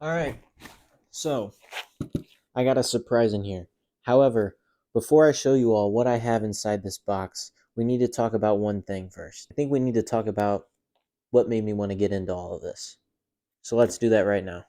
Alright, so I got a surprise in here. However, before I show you all what I have inside this box, we need to talk about one thing first. I think we need to talk about what made me want to get into all of this. So let's do that right now.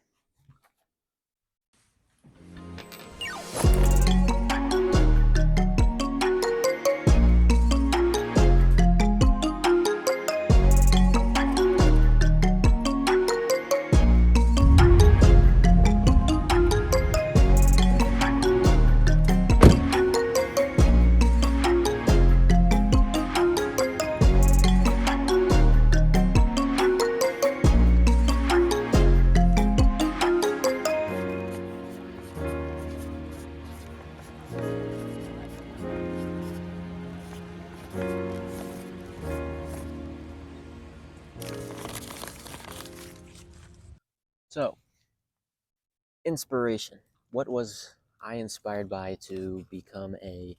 So, inspiration. What was I inspired by to become a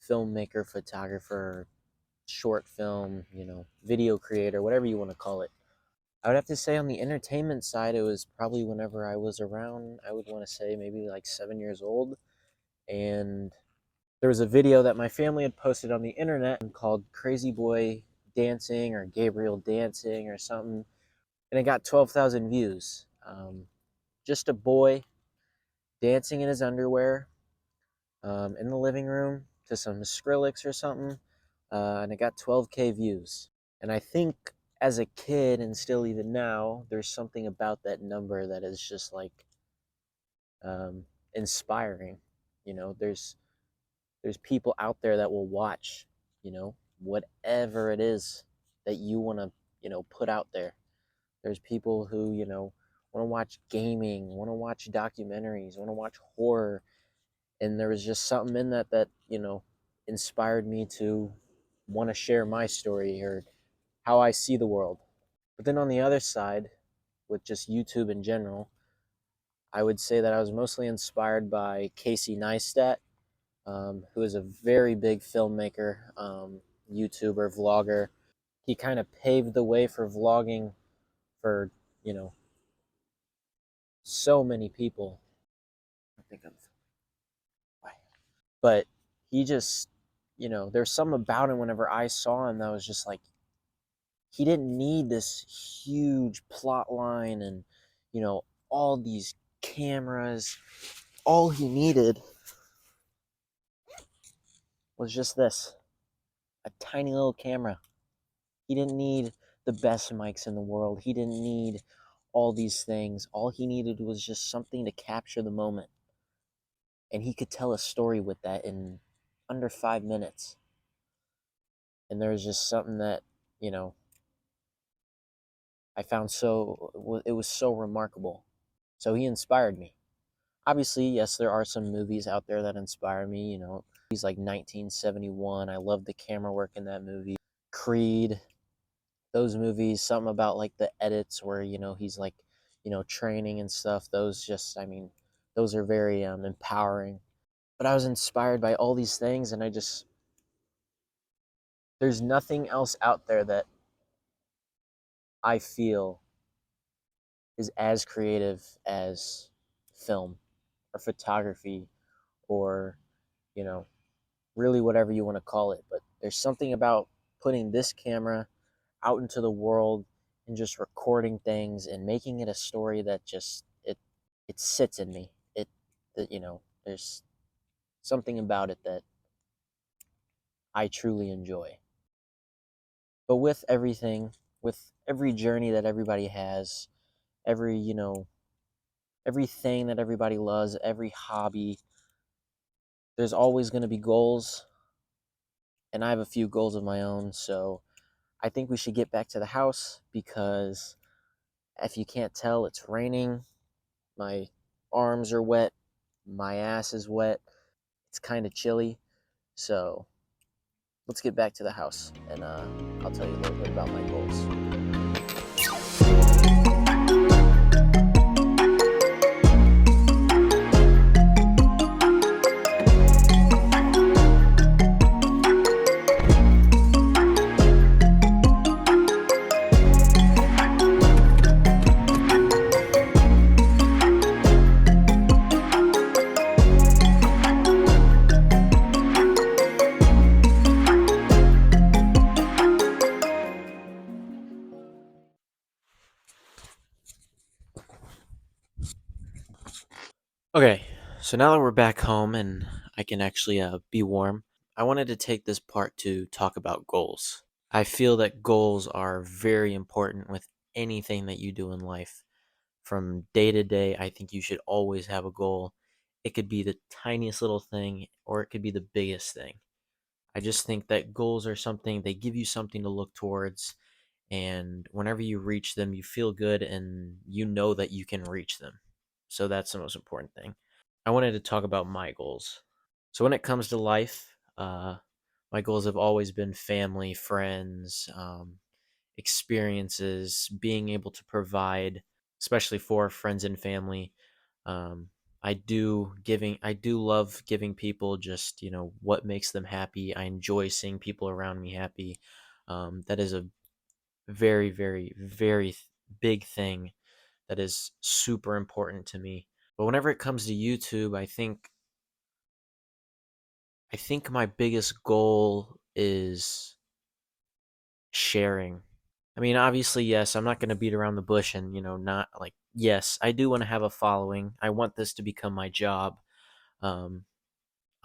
filmmaker, photographer, short film, video creator, whatever you want to call it? I would have to say on the entertainment side, it was probably whenever I was around, I would want to say maybe like 7 years old. And there was a video that my family had posted on the internet called Crazy Boy Dancing or Gabriel Dancing or something. And it got 12,000 views. Just a boy dancing in his underwear in the living room to some Skrillex or something. And it got 12K views. And I think as a kid, and still even now, there's something about that number that is just like inspiring. There's people out there that will watch, whatever it is that you want to, put out there. There's people who, want to watch gaming, want to watch documentaries, want to watch horror. And there was just something in that, inspired me to want to share my story or how I see the world. But then on the other side, with just YouTube in general, I would say that I was mostly inspired by Casey Neistat, who is a very big filmmaker, YouTuber, vlogger. He kind of paved the way for vlogging for, so many people. I think of why. But he just, there's something about him whenever I saw him that was just like, he didn't need this huge plot line and, all these cameras. All he needed was just this, a tiny little camera. He didn't need the best mics in the world. He didn't need all these things. All he needed was just something to capture the moment. And he could tell a story with that in under 5 minutes. And there was just something that, I found it was so remarkable. So he inspired me. Obviously, yes, there are some movies out there that inspire me, movies like 1971. I love the camera work in that movie. Creed, those movies, something about like the edits where, he's like, training and stuff. Those just, those are very empowering. But I was inspired by all these things, and there's nothing else out there that I feel is as creative as film or photography or, really whatever you want to call it. But there's something about putting this camera out into the world and just recording things and making it a story that just it sits in me. There's something about it that I truly enjoy. But with everything, with every journey that everybody has, everything that everybody loves, every hobby, there's always going to be goals. And I have a few goals of my own, so I think we should get back to the house because if you can't tell, it's raining. My arms are wet. My ass is wet. It's kind of chilly. So let's get back to the house and I'll tell you a little bit about my goals. Okay, so now that we're back home and I can actually be warm, I wanted to take this part to talk about goals. I feel that goals are very important with anything that you do in life. From day to day, I think you should always have a goal. It could be the tiniest little thing or it could be the biggest thing. I just think that goals are something, they give you something to look towards, and whenever you reach them, you feel good and you know that you can reach them. So that's the most important thing. I wanted to talk about my goals. So when it comes to life, my goals have always been family, friends, experiences, being able to provide, especially for friends and family. Um, I do love giving people just, what makes them happy. I enjoy seeing people around me happy. That is a very, very, very big thing that is super important to me. But whenever it comes to YouTube, I think my biggest goal is sharing. I mean, obviously, yes, I'm not going to beat around the bush and, not like, yes, I do want to have a following. I want this to become my job. Um,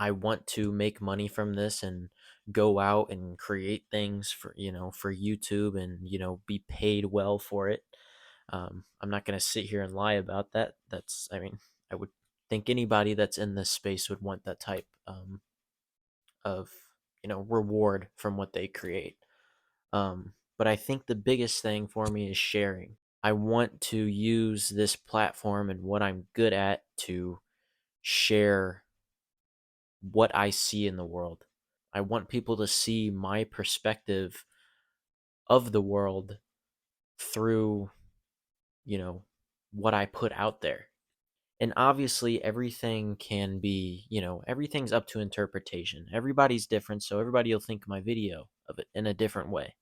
I want to make money from this and go out and create things for YouTube and, be paid well for it. I'm not going to sit here and lie about that. I mean, I would think anybody that's in this space would want that type of, reward from what they create. But I think the biggest thing for me is sharing. I want to use this platform and what I'm good at to share what I see in the world. I want people to see my perspective of the world through, you know, what I put out there. And obviously, everything can be, everything's up to interpretation. Everybody's different, so everybody will think my video of it in a different way.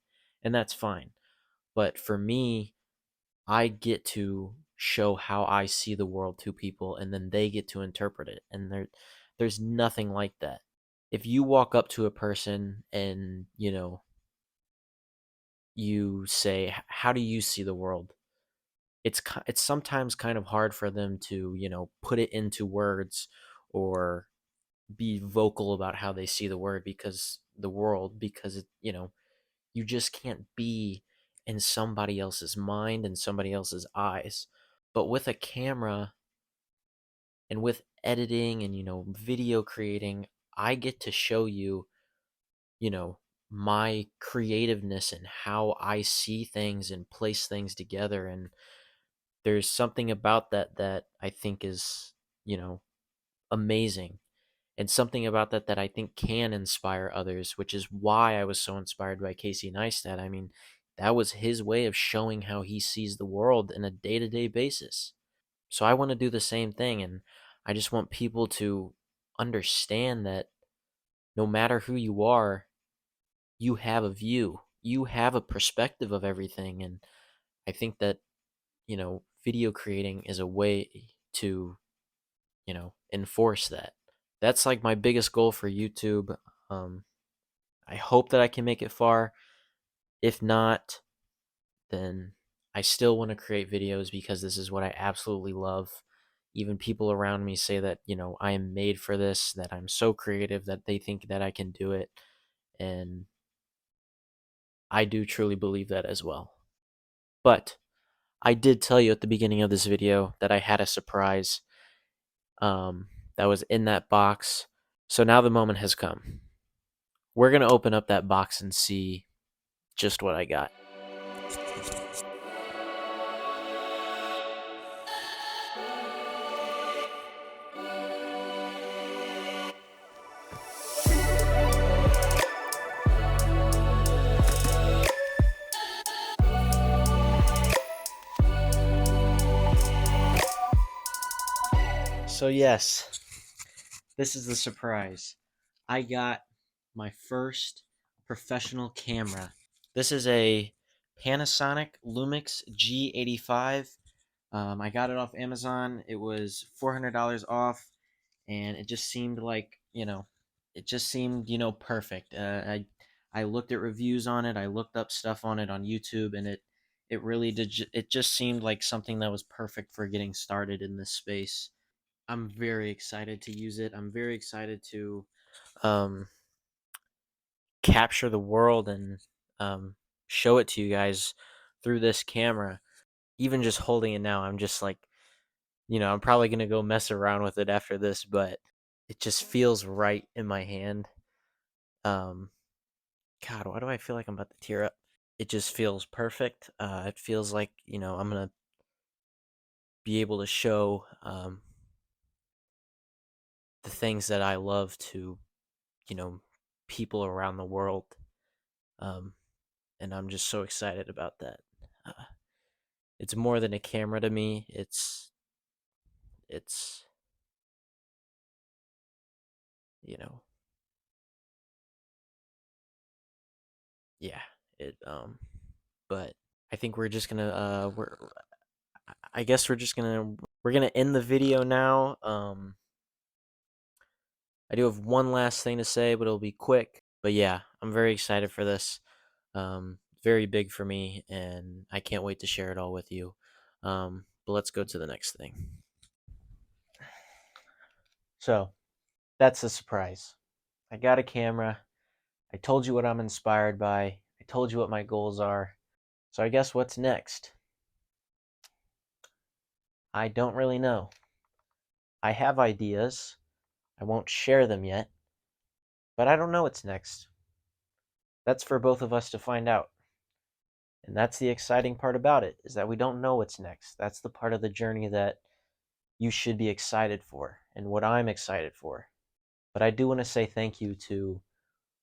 And that's fine. But for me, I get to show how I see the world to people and then they get to interpret it. And there's nothing like that. If you walk up to a person and, you say, "How do you see the world?" It's sometimes kind of hard for them to, put it into words or be vocal about how they see the world because you just can't be in somebody else's mind and somebody else's eyes. But with a camera and with editing and video creating, I get to show you, you know, my creativeness and how I see things and place things together. And there's something about that I think is, you know, amazing. And something about that I think can inspire others, which is why I was so inspired by Casey Neistat. I mean, that was his way of showing how he sees the world in a day-to-day basis. So I want to do the same thing, and I just want people to understand that no matter who you are, you have a view. You have a perspective of everything, and I think that, video creating is a way to, enforce that. That's like my biggest goal for YouTube. Um, I hope that I can make it far. If not, then I still want to create videos because this is what I absolutely love. Even people around me say that, I am made for this, that I'm so creative that they think that I can do it. And I do truly believe that as well. But I did tell you at the beginning of this video that I had a surprise that was in that box. So now the moment has come. We're going to open up that box and see just what I got. So, yes, this is the surprise. I got my first professional camera. This is a Panasonic Lumix G85. I got it off Amazon. It was $400 off, and it just seemed like, perfect. I looked at reviews on it. I looked up stuff on it on YouTube, and it really did. It just seemed like something that was perfect for getting started in this space. I'm very excited to use it. I'm very excited to um, capture the world and um, show it to you guys through this camera. Even just holding it now, I'm just like, I'm probably gonna go mess around with it after this, but it just feels right in my hand. Um, God, why do I feel like I'm about to tear up? It just feels perfect. It feels like, I'm gonna be able to show the things that I love to, you know, people around the world. Um, and I'm just so excited about that. Uh, it's more than a camera to me. It's, you know, yeah. It but I think we're just gonna I guess we're gonna end the video now. I do have one last thing to say, but it'll be quick. But yeah, I'm very excited for this. Very big for me, and I can't wait to share it all with you. But let's go to the next thing. So that's a surprise. I got a camera. I told you what I'm inspired by. I told you what my goals are. So I guess what's next? I don't really know. I have ideas. I won't share them yet, but I don't know what's next. That's for both of us to find out. And that's the exciting part about it, is that we don't know what's next. That's the part of the journey that you should be excited for, and what I'm excited for. But I do want to say thank you to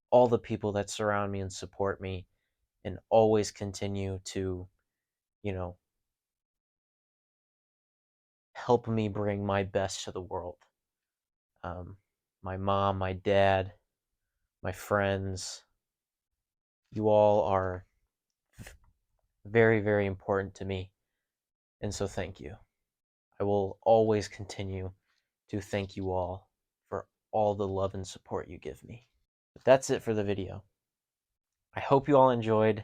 all the people that surround me and support me and always continue to, you know, help me bring my best to the world. Um, my mom, my dad, my friends, you all are very, very important to me. And so thank you. I will always continue to thank you all for all the love and support you give me. But that's it for the video. I hope you all enjoyed.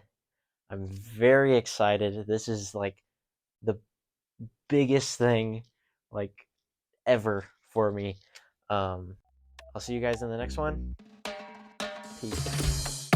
I'm very excited. This is like the biggest thing like ever for me. I'll see you guys in the next one. Peace.